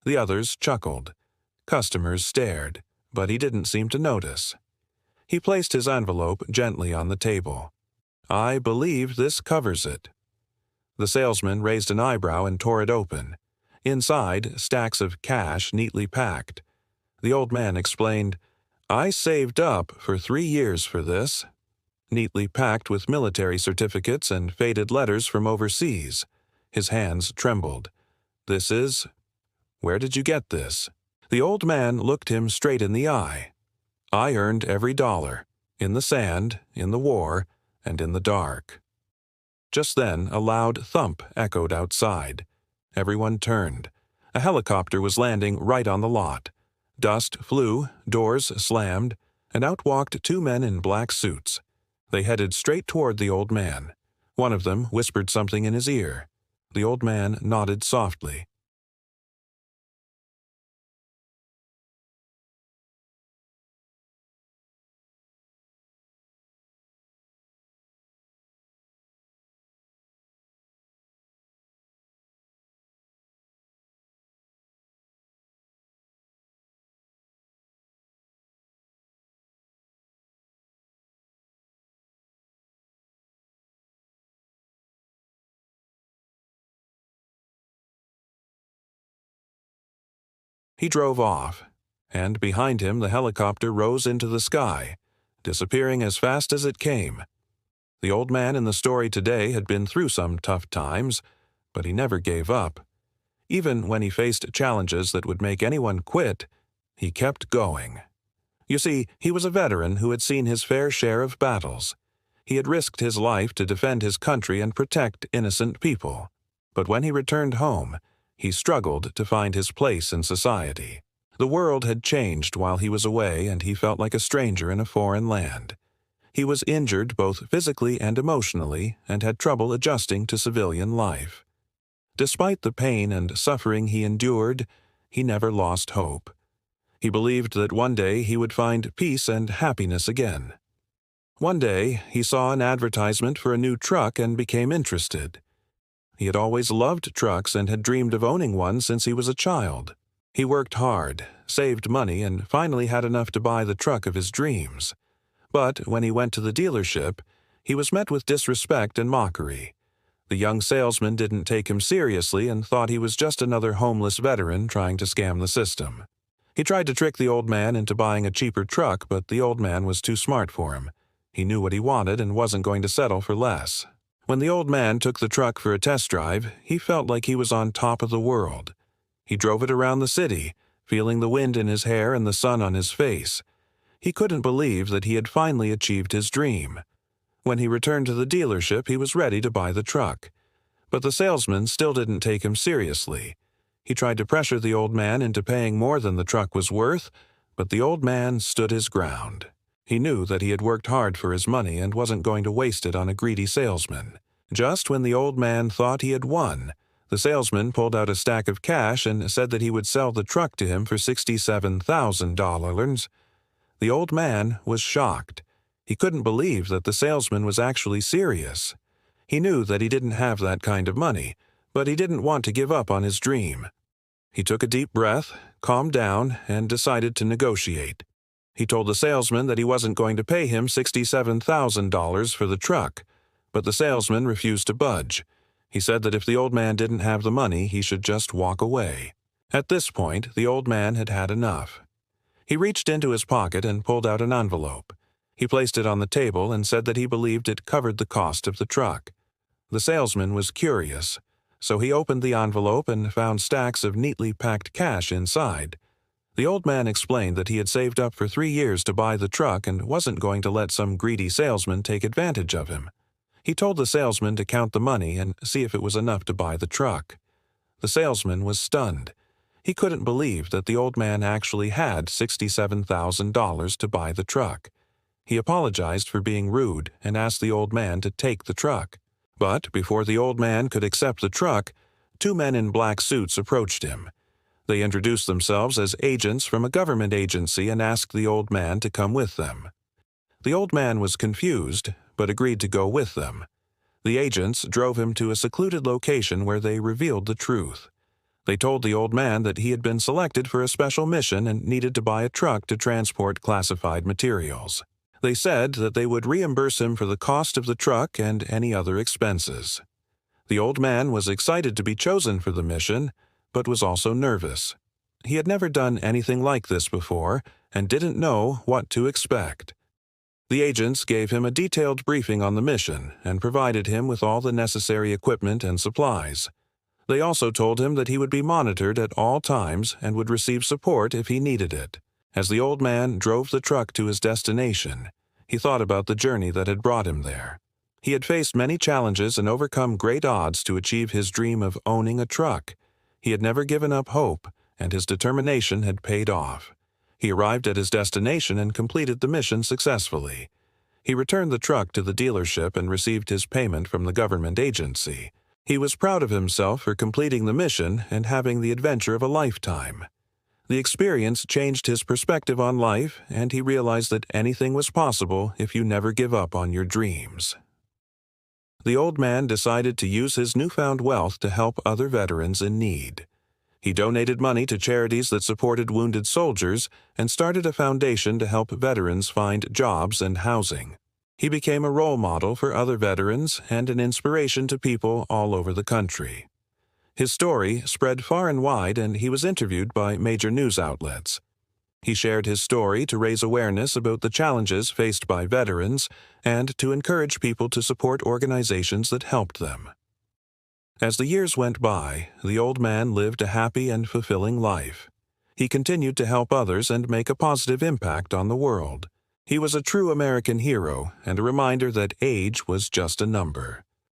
The others chuckled. Customers stared, but he didn't seem to notice. He placed his envelope gently on the table. "I believe this covers it." The salesman raised an eyebrow and tore it open. Inside, stacks of cash neatly packed. The old man explained, "I saved up for 3 years for this." Neatly packed with military certificates and faded letters from overseas. His hands trembled. "This is... Where did you get this?" The old man looked him straight in the eye. "I earned every dollar. In the sand, in the war, and in the dark." Just then, a loud thump echoed outside. Everyone turned. A helicopter was landing right on the lot. Dust flew, doors slammed, and out walked 2 men in black suits. They headed straight toward the old man. One of them whispered something in his ear. The old man nodded softly. He drove off, and behind him the helicopter rose into the sky, disappearing as fast as it came. The old man in the story today had been through some tough times, but he never gave up. Even when he faced challenges that would make anyone quit, he kept going. You see, he was a veteran who had seen his fair share of battles. He had risked his life to defend his country and protect innocent people. But when he returned home, he struggled to find his place in society. The world had changed while he was away, and he felt like a stranger in a foreign land. He was injured both physically and emotionally, and had trouble adjusting to civilian life. Despite the pain and suffering he endured, he never lost hope. He believed that one day he would find peace and happiness again. One day, he saw an advertisement for a new truck and became interested. He had always loved trucks and had dreamed of owning one since he was a child. He worked hard, saved money, and finally had enough to buy the truck of his dreams. But when he went to the dealership, he was met with disrespect and mockery. The young salesman didn't take him seriously and thought he was just another homeless veteran trying to scam the system. He tried to trick the old man into buying a cheaper truck, but the old man was too smart for him. He knew what he wanted and wasn't going to settle for less. When the old man took the truck for a test drive, he felt like he was on top of the world. He drove it around the city, feeling the wind in his hair and the sun on his face. He couldn't believe that he had finally achieved his dream. When he returned to the dealership, he was ready to buy the truck. But the salesman still didn't take him seriously. He tried to pressure the old man into paying more than the truck was worth, but the old man stood his ground. He knew that he had worked hard for his money and wasn't going to waste it on a greedy salesman. Just when the old man thought he had won, the salesman pulled out a stack of cash and said that he would sell the truck to him for $67,000. The old man was shocked. He couldn't believe that the salesman was actually serious. He knew that he didn't have that kind of money, but he didn't want to give up on his dream. He took a deep breath, calmed down, and decided to negotiate. He told the salesman that he wasn't going to pay him $67,000 for the truck, but the salesman refused to budge. He said that if the old man didn't have the money, he should just walk away. At this point, the old man had had enough. He reached into his pocket and pulled out an envelope. He placed it on the table and said that he believed it covered the cost of the truck. The salesman was curious, so he opened the envelope and found stacks of neatly packed cash inside. The old man explained that he had saved up for 3 years to buy the truck and wasn't going to let some greedy salesman take advantage of him. He told the salesman to count the money and see if it was enough to buy the truck. The salesman was stunned. He couldn't believe that the old man actually had $67,000 to buy the truck. He apologized for being rude and asked the old man to take the truck. But before the old man could accept the truck, 2 men in black suits approached him. They introduced themselves as agents from a government agency and asked the old man to come with them. The old man was confused, but agreed to go with them. The agents drove him to a secluded location where they revealed the truth. They told the old man that he had been selected for a special mission and needed to buy a truck to transport classified materials. They said that they would reimburse him for the cost of the truck and any other expenses. The old man was excited to be chosen for the mission, but was also nervous. He had never done anything like this before and didn't know what to expect. The agents gave him a detailed briefing on the mission and provided him with all the necessary equipment and supplies. They also told him that he would be monitored at all times and would receive support if he needed it. As the old man drove the truck to his destination, he thought about the journey that had brought him there. He had faced many challenges and overcome great odds to achieve his dream of owning a truck. He had never given up hope, and his determination had paid off. He arrived at his destination and completed the mission successfully. He returned the truck to the dealership and received his payment from the government agency. He was proud of himself for completing the mission and having the adventure of a lifetime. The experience changed his perspective on life, and he realized that anything was possible if you never give up on your dreams. The old man decided to use his newfound wealth to help other veterans in need. He donated money to charities that supported wounded soldiers and started a foundation to help veterans find jobs and housing. He became a role model for other veterans and an inspiration to people all over the country. His story spread far and wide, and he was interviewed by major news outlets. He shared his story to raise awareness about the challenges faced by veterans and to encourage people to support organizations that helped them. As the years went by, the old man lived a happy and fulfilling life. He continued to help others and make a positive impact on the world. He was a true American hero and a reminder that age was just a number.